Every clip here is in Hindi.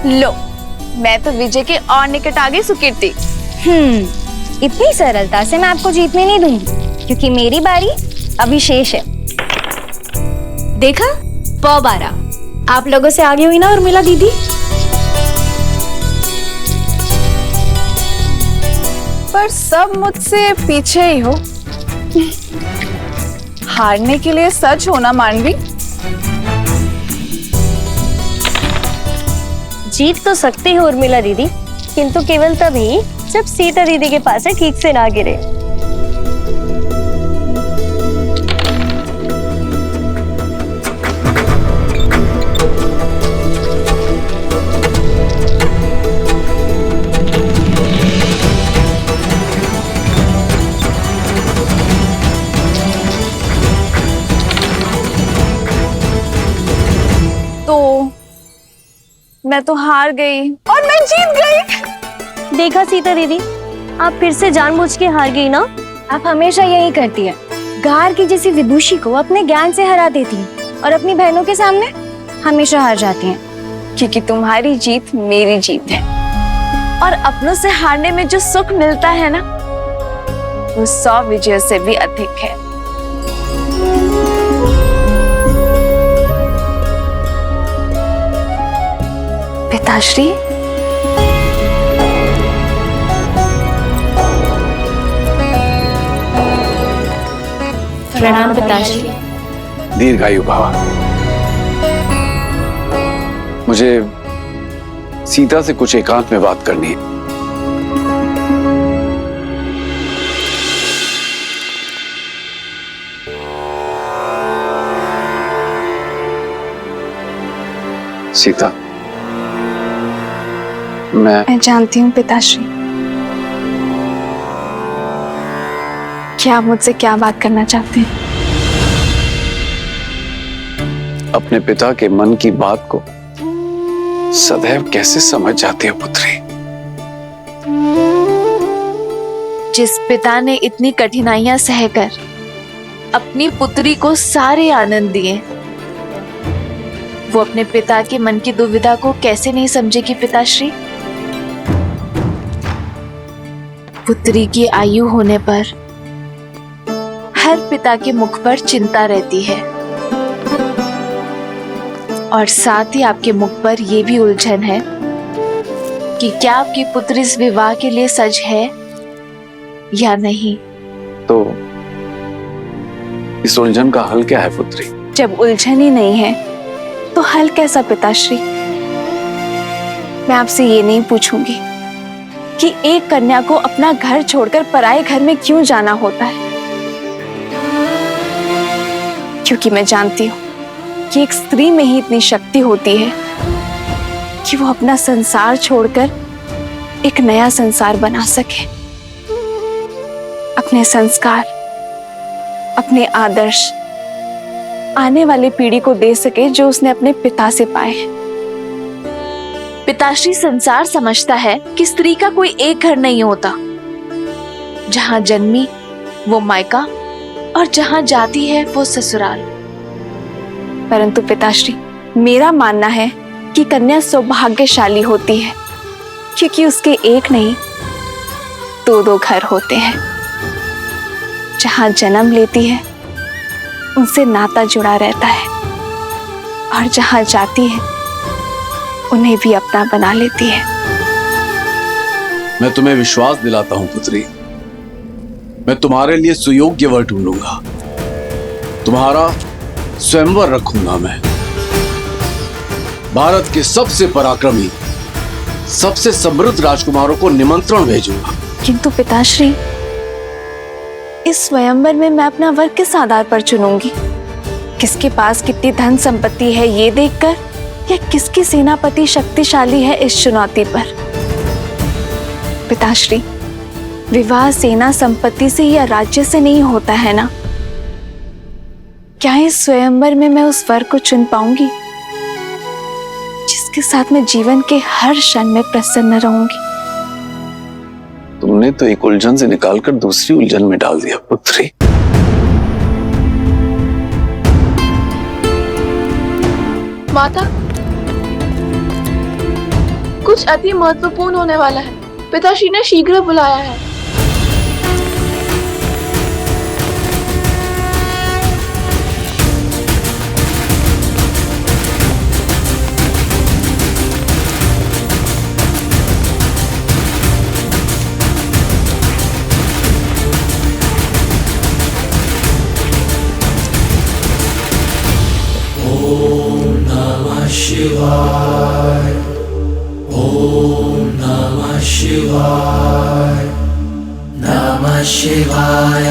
लो, मैं तो विजय के और निकट आ गई सुकीर्ति। इतनी सरलता से मैं आपको जीतने नहीं दूंगी, क्योंकि मेरी बारी अभी शेष है। देखा, पौ 12 आप लोगों से आगे हुई ना उर्मिला दीदी। पर सब मुझसे पीछे ही हो। हारने के लिए सच होना मानवी। जीत तो सकती हो उर्मिला दीदी, किंतु केवल तभी जब सीता दीदी के पास है ठीक से ना गिरे। मैं तो हार गई और मैं जीत गई। देखा सीता दीदी, आप फिर से जानबूझ के हार गई ना। आप हमेशा यही करती है, गार की जैसी विदुषी को अपने ज्ञान से हरा देती है और अपनी बहनों के सामने हमेशा हार जाती हैं। क्योंकि तुम्हारी जीत मेरी जीत है, और अपनों से हारने में जो सुख मिलता है ना, वो 100 विजयों से भी अधिक है। पिताश्री, प्रणाम पिताश्री। दीर्घायु भव। मुझे सीता से कुछ एकांत में बात करनी है। सीता, मैं जानती हूँ पिताश्री कि आप मुझसे क्या बात करना चाहते हैं। अपने पिता के मन की बात को सदैव कैसे समझ जाती हो पुत्री? जिस पिता ने इतनी कठिनाइयां सहकर अपनी पुत्री को सारे आनंद दिए, वो अपने पिता के मन की दुविधा को कैसे नहीं समझेगी पिताश्री? पुत्री की आयु होने पर हर पिता के मुख पर चिंता रहती है, और साथ ही आपके मुख पर यह भी उलझन है कि क्या आपकी पुत्री इस विवाह के लिए सज है या नहीं। तो इस उलझन का हल क्या है पुत्री? जब उलझन ही नहीं है तो हल कैसा पिताश्री? मैं आपसे ये नहीं पूछूंगी कि एक कन्या को अपना घर छोड़कर पराये घर में क्यों जाना होता है, क्योंकि मैं जानती हूं कि एक स्त्री में ही इतनी शक्ति होती है कि वो अपना संसार छोड़कर एक नया संसार बना सके, अपने संस्कार, अपने आदर्श आने वाली पीढ़ी को दे सके जो उसने अपने पिता से पाए हैं। पिताश्री, संसार समझता है कि स्त्री का कोई एक घर नहीं होता, जहां जन्मी वो मायका और जहां जाती है वो ससुराल। परंतु पिताश्री, मेरा मानना है कि कन्या सौभाग्यशाली होती है, क्योंकि उसके एक नहीं 2-2 घर होते हैं। जहां जन्म लेती है उनसे नाता जुड़ा रहता है, और जहां जाती है उन्हें भी अपना बना लेती है। मैं तुम्हें विश्वास दिलाता हूं पुत्री, मैं तुम्हारे लिए सुयोग्य वर ढूंढूंगा, तुम्हारा स्वयंवर रखूंगा। मैं भारत के सबसे पराक्रमी, सबसे समृद्ध राजकुमारों को निमंत्रण भेजूंगा। किंतु पिताश्री, इस स्वयंवर में मैं अपना वर किस आधार पर चुनूंगी? किसके पास कितनी धन संपत्ति है ये देखकर, या किसकी सेनापति शक्तिशाली है इस चुनौती पर? पिताश्री, विवाह सेना संपत्ति से या राज्य से नहीं होता है ना? क्या इस स्वयंवर में मैं उस वर को चुन पाऊंगी जिसके साथ मैं जीवन के हर क्षण में प्रसन्न रहूंगी? तुमने तो एक उलझन से निकालकर दूसरी उलझन में डाल दिया पुत्री। माता, कुछ अति महत्वपूर्ण होने वाला है। पिताश्री ने शीघ्र बुलाया है। शिवाय ओम नमः शिवाय नमः शिवाय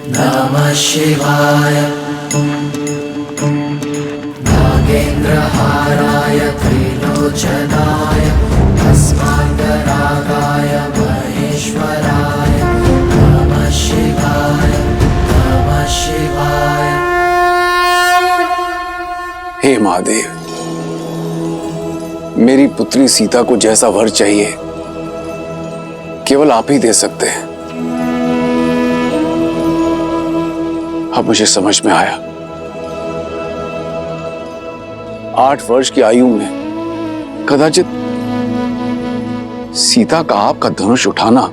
नमः शिवाय नागेन्द्रहाराय त्रिलोचनाय अस्माकरागाय महेश्वराय नमः शिवाय नमः शिवाय। हे महादेव, मेरी पुत्री सीता को जैसा वर चाहिए केवल आप ही दे सकते हैं। अब मुझे समझ में आया, 8 वर्ष की आयु में कदाचित सीता का आपका धनुष उठाना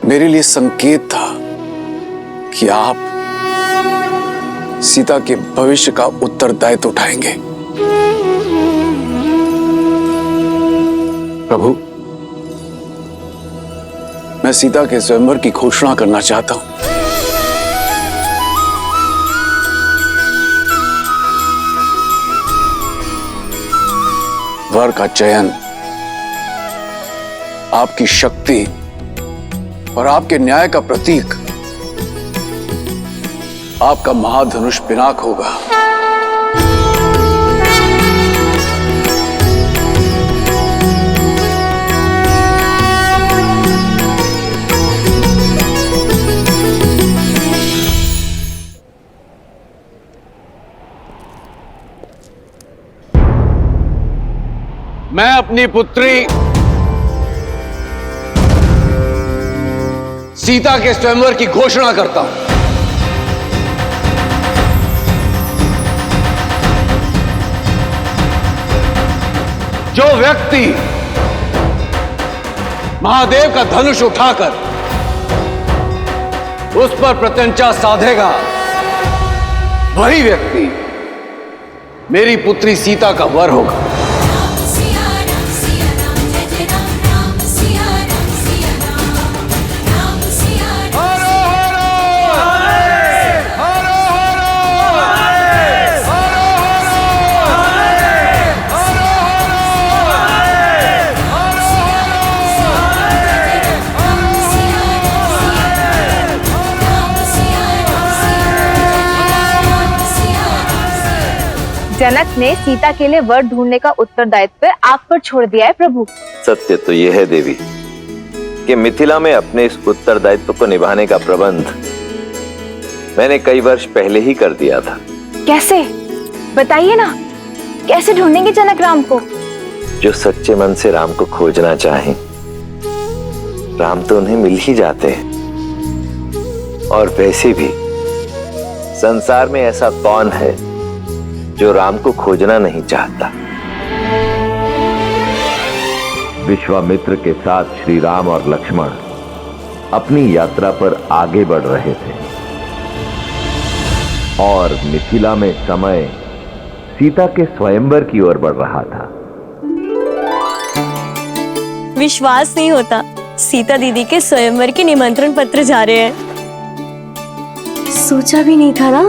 मेरे लिए संकेत था कि आप सीता के भविष्य का उत्तरदायित्व उठाएंगे। प्रभु, मैं सीता के स्वयंवर की घोषणा करना चाहता हूं। वर का चयन आपकी शक्ति और आपके न्याय का प्रतीक आपका महाधनुष पिनाक होगा। मैं अपनी पुत्री सीता के स्वयंवर की घोषणा करता हूं। जो व्यक्ति महादेव का धनुष उठाकर उस पर प्रत्यंचा साधेगा, वही व्यक्ति मेरी पुत्री सीता का वर होगा। जनक ने सीता के लिए वर ढूंढने का उत्तरदायित्व आप पर छोड़ दिया है प्रभु। सत्य तो यह है देवी कि मिथिला में अपने इस उत्तरदायित्व को निभाने का प्रबंध मैंने कई वर्ष पहले ही कर दिया था। कैसे? बताइए ना, कैसे ढूंढेंगे जनक राम को? जो सच्चे मन से राम को खोजना चाहें, राम तो उन्हें मिल ही जाते हैं। और वैसे भी संसार में ऐसा कौन है जो राम को खोजना नहीं चाहता। विश्वामित्र के साथ श्री राम और लक्ष्मण अपनी यात्रा पर आगे बढ़ रहे थे और मिथिला में समय सीता के स्वयंवर की ओर बढ़ रहा था। विश्वास नहीं होता, सीता दीदी के स्वयंवर के निमंत्रण पत्र जा रहे हैं। सोचा भी नहीं था ना,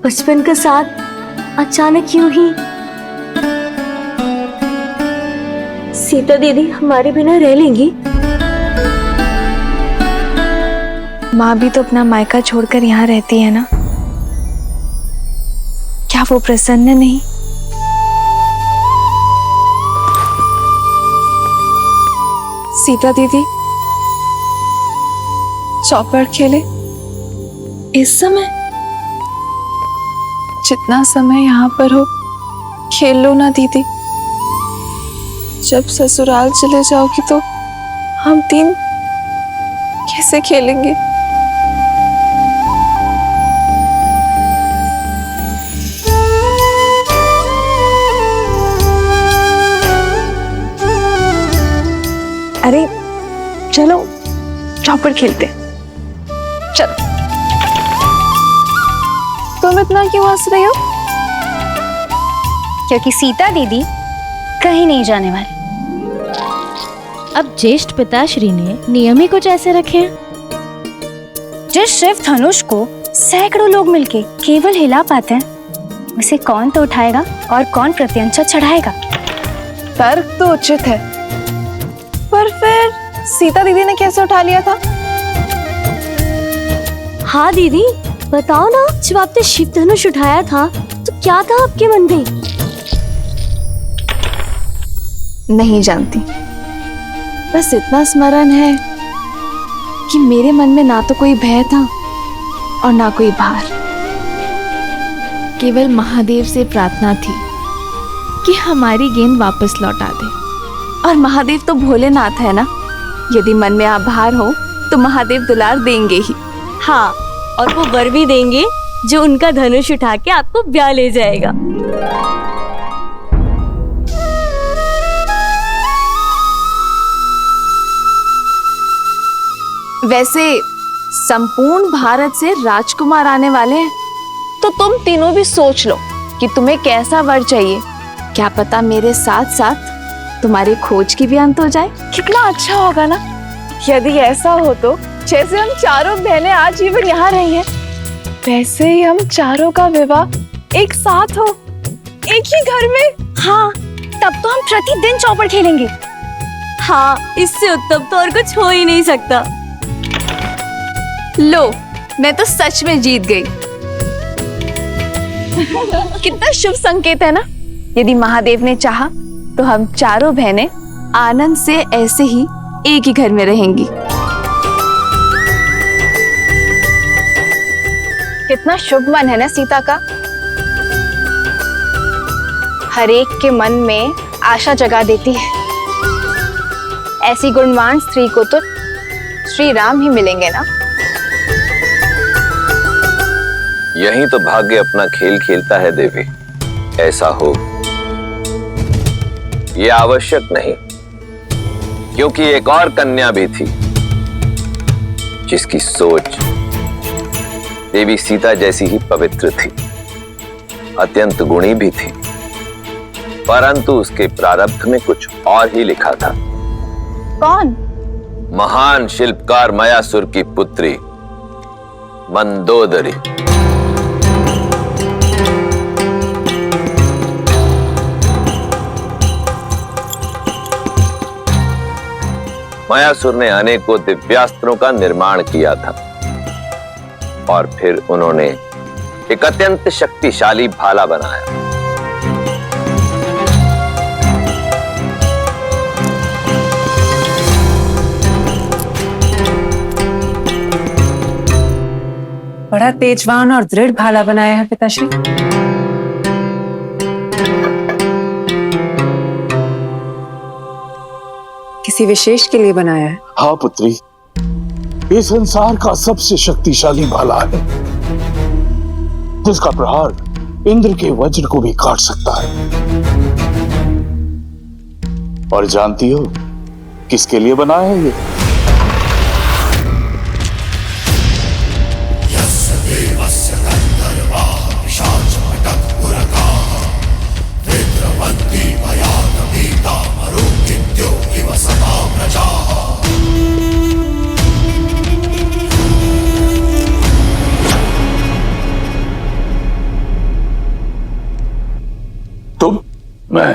बचपन का साथ अचानक क्यों ही। सीता दीदी हमारे बिना रह लेंगी? माँ भी तो अपना मायका छोड़कर यहाँ रहती है ना, क्या वो प्रसन्न नहीं? सीता दीदी चौपड़ खेले इस समय? जितना समय यहाँ पर हो खेल लो ना दीदी। जब ससुराल चले जाओगी तो हम 3 कैसे खेलेंगे? चौपड़ खेलते हैं। चलो। तुम इतना क्यों हंस रही हो? क्योंकि सीता दीदी कहीं नहीं जाने वाली। अब ज्येष्ठ पिताश्री ने नियम ही कुछ ऐसे रखे हैं। जिस शिव धनुष को सैकड़ों लोग मिलके केवल हिला पाते हैं, उसे कौन तो उठाएगा और कौन प्रत्यंचा चढ़ाएगा? तर्क तो उचित है, पर फिर सीता दीदी ने कैसे उठा लिया था? हाँ दीदी, बताओ ना, जब आपने शिव धनुष उठाया था तो क्या था आपके मन में? नहीं जानती, बस इतना स्मरण है कि मेरे मन में ना तो कोई भय था और ना कोई भार। केवल महादेव से प्रार्थना थी कि हमारी गेंद वापस लौटा दे। और महादेव तो भोलेनाथ है ना, यदि मन में आभार हो तो महादेव दुलार देंगे ही। हाँ, और वो वर भी देंगे जो उनका धनुष उठा के आपको ब्याह ले जाएगा। वैसे संपूर्ण भारत से राजकुमार आने वाले हैं, तो तुम तीनों भी सोच लो कि तुम्हें कैसा वर चाहिए। क्या पता मेरे साथ साथ तुम्हारी खोज की भी अंत हो जाए। कितना अच्छा होगा ना यदि ऐसा हो, तो जैसे हम चारों बहनें आज जीवन यहाँ रही हैं, वैसे ही हम चारों का विवाह एक साथ हो, एक ही घर में। हाँ, तब तो हम प्रतिदिन चौपड़ खेलेंगे। हाँ, इससे उत्तम तो और कुछ हो ही नहीं सकता। लो, मैं तो सच में जीत गई। कितना शुभ संकेत है ना। यदि महादेव ने चाहा तो हम चारों बहनें आनंद से ऐसे ही एक ही घर में रहेंगी। कितना शुभ मन है ना सीता का। हर एक के मन में आशा जगा देती है। ऐसी गुणवान स्त्री को तो श्री राम ही मिलेंगे ना। यही तो भाग्य अपना खेल खेलता है देवी। ऐसा हो यह आवश्यक नहीं, क्योंकि एक और कन्या भी थी जिसकी सोच देवी सीता जैसी ही पवित्र थी, अत्यंत गुणी भी थी, परंतु उसके प्रारब्ध में कुछ और ही लिखा था। कौन? महान शिल्पकार मयासुर की पुत्री मंदोदरी। मयासुर ने अनेकों दिव्यास्त्रों का निर्माण किया था और फिर उन्होंने एक अत्यंत शक्तिशाली भाला बनाया। बड़ा तेजवान और दृढ़ भाला बनाया है पिताश्री। किसी विशेष के लिए बनाया है? हाँ पुत्री, ये संसार का सबसे शक्तिशाली भाला है, जिसका प्रहार इंद्र के वज्र को भी काट सकता है। और जानती हो किसके लिए बनाया है ये? तुम? मैं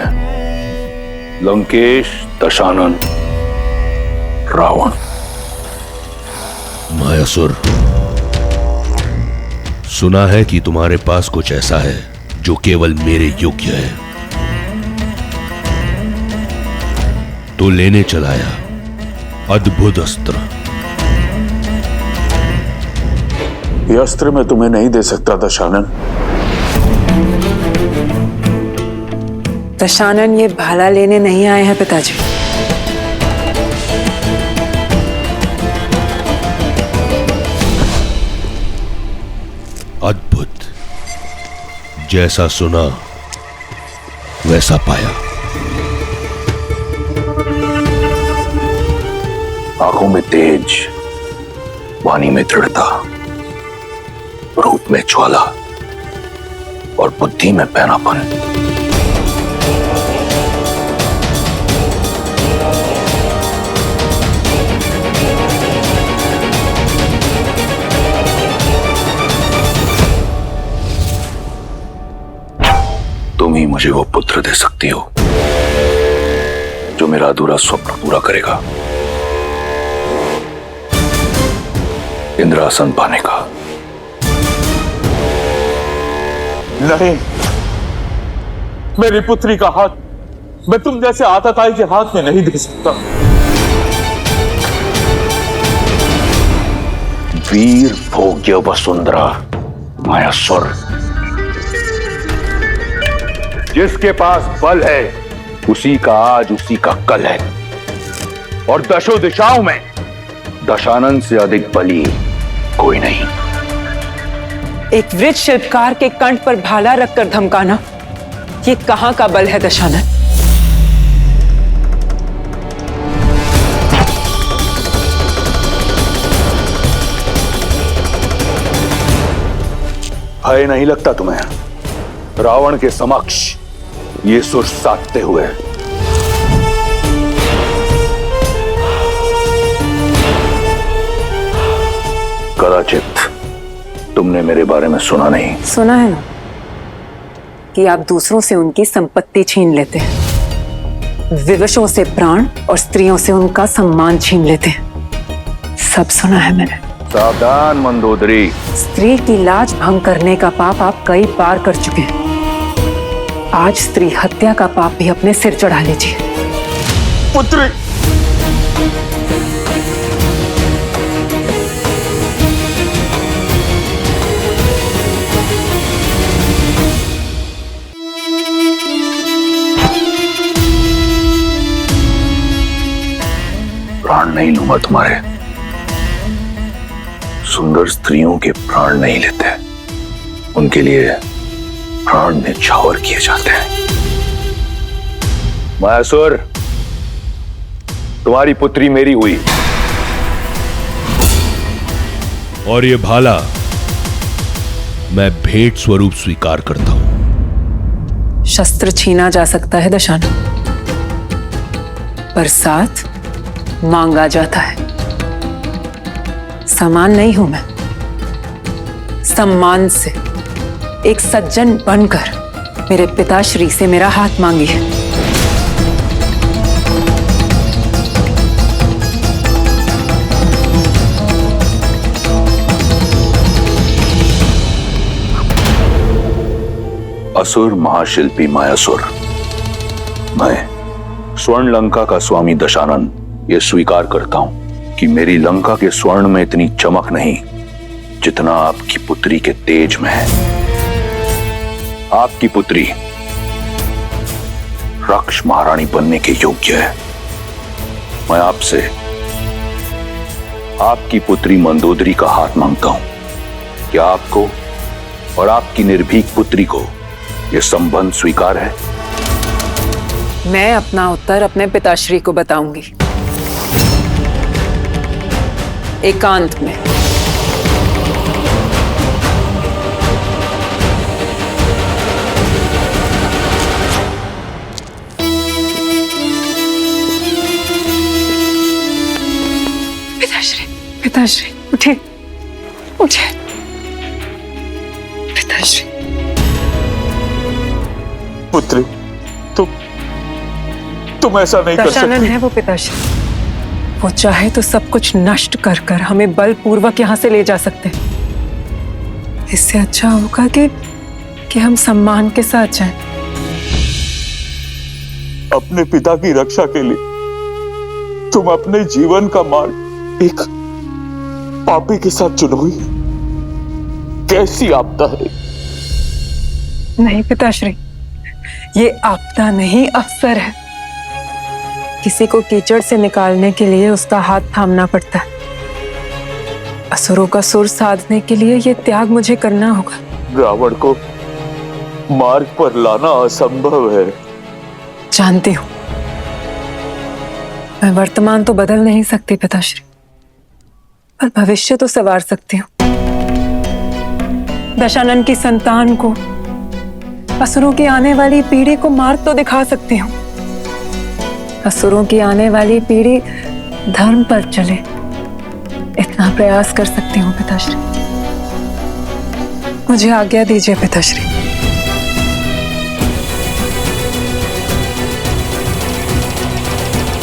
लंकेश दशानन रावण। मायासुर, सुना है कि तुम्हारे पास कुछ ऐसा है जो केवल मेरे योग्य है, तो लेने चलाया अद्भुत अस्त्र। ये अस्त्र मैं तुम्हें नहीं दे सकता दशानन। दशानन ये भाला लेने नहीं आए हैं पिताजी। अद्भुत, जैसा सुना वैसा पाया। आंखों में तेज, वाणी में दृढ़ता, रूप में ज्वाला और बुद्धि में पैनापन। तुम ही मुझे वो पुत्र दे सकती हो जो मेरा अधूरा स्वप्न पूरा करेगा, इंद्रासन पाने का। नहीं, मेरी पुत्री का हाथ मैं तुम जैसे आतताई के हाथ में नहीं दे सकता। वीर भोग्य वसुंधरा मायासुर, जिसके पास बल है उसी का आज उसी का कल है, और दशों दिशाओं में दशानन से अधिक बली कोई नहीं। एक वृक्ष शिल्पकार के कंठ पर भाला रखकर धमकाना, ये कहां का बल है दशानन? भय नहीं लगता तुम्हें रावण के समक्ष ये सुर साधते हुए? कदाचित तुमने मेरे बारे में सुना नहीं। सुना है ना कि आप दूसरों से उनकी संपत्ति छीन लेते हैं, विवशों से प्राण और स्त्रियों से उनका सम्मान छीन लेते हैं। सब सुना है मैंने। सावधान मंदोदरी, स्त्री की लाज भंग करने का पाप आप कई बार कर चुके हैं। आज स्त्री हत्या का पाप भी अपने सिर चढ़ा लीजिए। पुत्री, प्राण नहीं लूंगा तुम्हारे। सुंदर स्त्रियों के प्राण नहीं लेते, उनके लिए प्राण न्यौछावर किए जाते हैं। मायासुर, तुम्हारी पुत्री मेरी हुई, और ये भाला मैं भेंट स्वरूप स्वीकार करता हूं। शस्त्र छीना जा सकता है दशानन, पर साथ मांगा जाता है। समान नहीं हूं मैं, सम्मान से एक सज्जन बनकर मेरे पिताश्री से मेरा हाथ मांगी है। असुर महाशिल्पी मायासुर, मैं स्वर्ण लंका का स्वामी दशानन ये स्वीकार करता हूं कि मेरी लंका के स्वर्ण में इतनी चमक नहीं जितना आपकी पुत्री के तेज में है। आपकी पुत्री रक्ष महारानी बनने के योग्य है। मैं आपसे आपकी पुत्री मंदोदरी का हाथ मांगता हूं। क्या आपको और आपकी निर्भीक पुत्री को यह संबंध स्वीकार है? मैं अपना उत्तर अपने पिताश्री को बताऊंगी, एकांत में। पिताश्री, पिताश्री, उठिए, उठिए। पिताश्री। पुत्री, तुम ऐसा नहीं कर दशानन सकती। है वो पिताश्री, वो चाहे तो सब कुछ नष्ट कर कर हमें बलपूर्वक यहां से ले जा सकते हैं। इससे अच्छा होगा कि हम सम्मान के साथ जाएं। अपने पिता की रक्षा के लिए तुम अपने जीवन का मार्ग एक पापी के साथ चुनोगी? कैसी आपदा है? नहीं पिताश्री, ये आपदा नहीं, अवसर है। किसी को कीचड़ से निकालने के लिए उसका हाथ थामना पड़ता है। असुरों का सुर साधने के लिए ये त्याग मुझे करना होगा। रावण को मार्ग पर लाना असंभव है। जानती हूं, मैं वर्तमान तो बदल नहीं सकती पिताश्री, पर भविष्य तो संवार सकती हूँ। दशानन की संतान को, असुरों की आने वाली पीढ़ी को मार्ग तो दिखा सकती हूँ। असुरों की आने वाली पीढ़ी धर्म पर चले, इतना प्रयास कर सकती हूँ पिताश्री। मुझे आज्ञा दीजिए पिताश्री।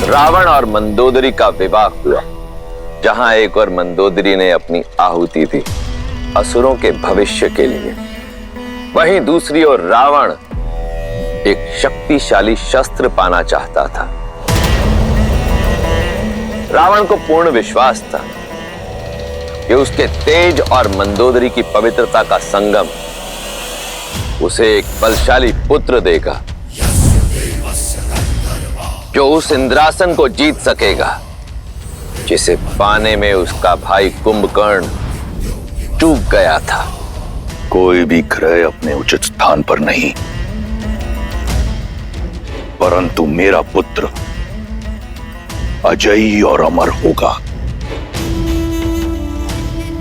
रावण और मंदोदरी का विवाह हुआ, जहां एक और मंदोदरी ने अपनी आहुति दी असुरों के भविष्य के लिए, वहीं दूसरी ओर रावण एक शक्तिशाली शस्त्र पाना चाहता था। रावण को पूर्ण विश्वास था कि उसके तेज और मंदोदरी की पवित्रता का संगम उसे एक बलशाली पुत्र देगा, जो उस इंद्रासन को जीत सकेगा जिसे पाने में उसका भाई कुंभकर्ण चूक गया था। कोई भी ग्रह अपने उचित स्थान पर नहीं, परंतु मेरा पुत्र अजयी और अमर होगा।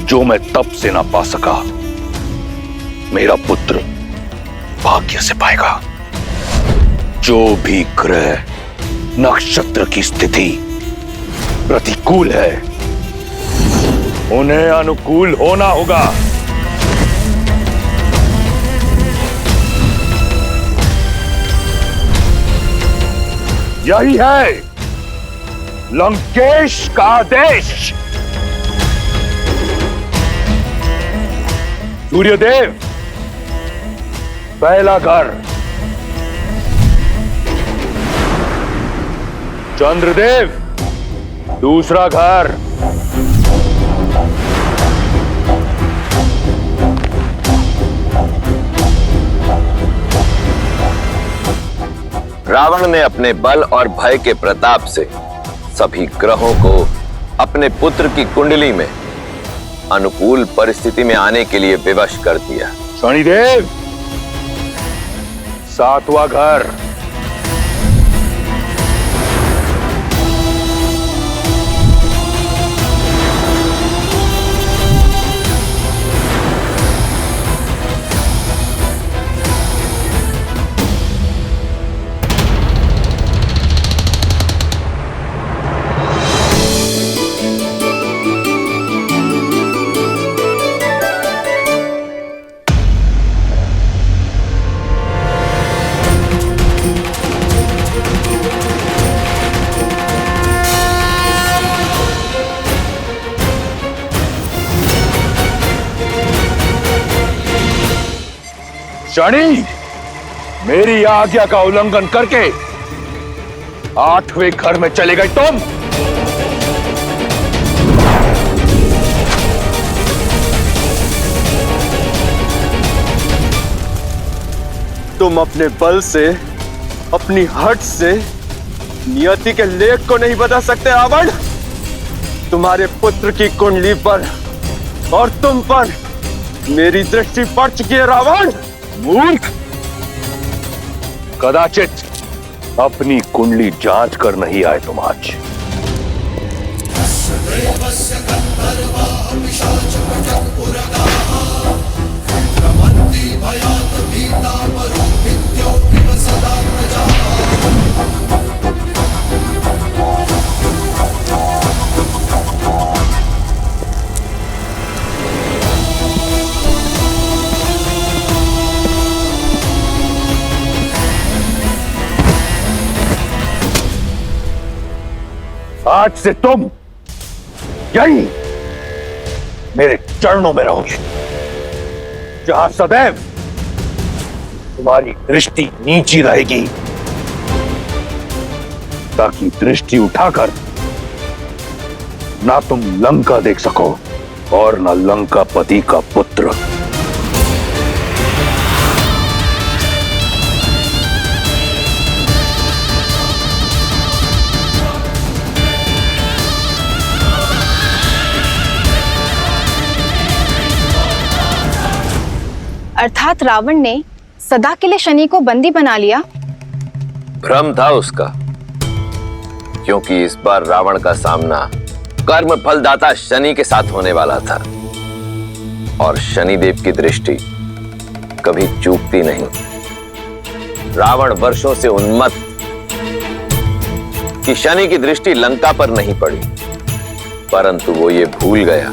जो मैं तप से ना पा सका, मेरा पुत्र भाग्य से पाएगा। जो भी ग्रह नक्षत्र की स्थिति प्रतिकूल है, उन्हें अनुकूल होना होगा। यही है लंकेश का आदेश। सूर्यदेव पहला घर, चंद्रदेव दूसरा घर, रावण ने अपने बल और भय के प्रताप से सभी ग्रहों को अपने पुत्र की कुंडली में अनुकूल परिस्थिति में आने के लिए विवश कर दिया। शनिदेव सातवां घर, शनि मेरी आज्ञा का उल्लंघन करके 8वें घर में चले गए तुम। तुम अपने बल से, अपनी हट से नियति के लेख को नहीं बदल सकते रावण। तुम्हारे पुत्र की कुंडली पर और तुम पर मेरी दृष्टि पड़ चुकी है रावण। मूर्ख, कदाचित अपनी कुंडली जांच कर नहीं आए तुम आज। आज से तुम यही मेरे चरणों में रहोगे, जहां सदैव तुम्हारी दृष्टि नीची रहेगी, ताकि दृष्टि उठाकर ना तुम लंका देख सको और ना लंकापति का पुत्र। अर्थात रावण ने सदा के लिए शनि को बंदी बना लिया। भ्रम था उसका, क्योंकि इस बार रावण का सामना कर्म फलदाता शनि के साथ होने वाला था और शनिदेव की दृष्टि कभी चूकती नहीं। रावण वर्षों से उन्मत्त कि शनि की दृष्टि लंका पर नहीं पड़ी, परंतु वो ये भूल गया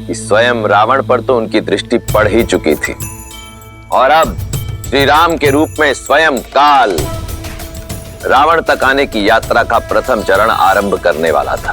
कि स्वयं रावण पर तो उनकी दृष्टि पड़ ही चुकी थी और अब श्री राम के रूप में स्वयं काल रावण तक आने की यात्रा का प्रथम चरण आरंभ करने वाला था।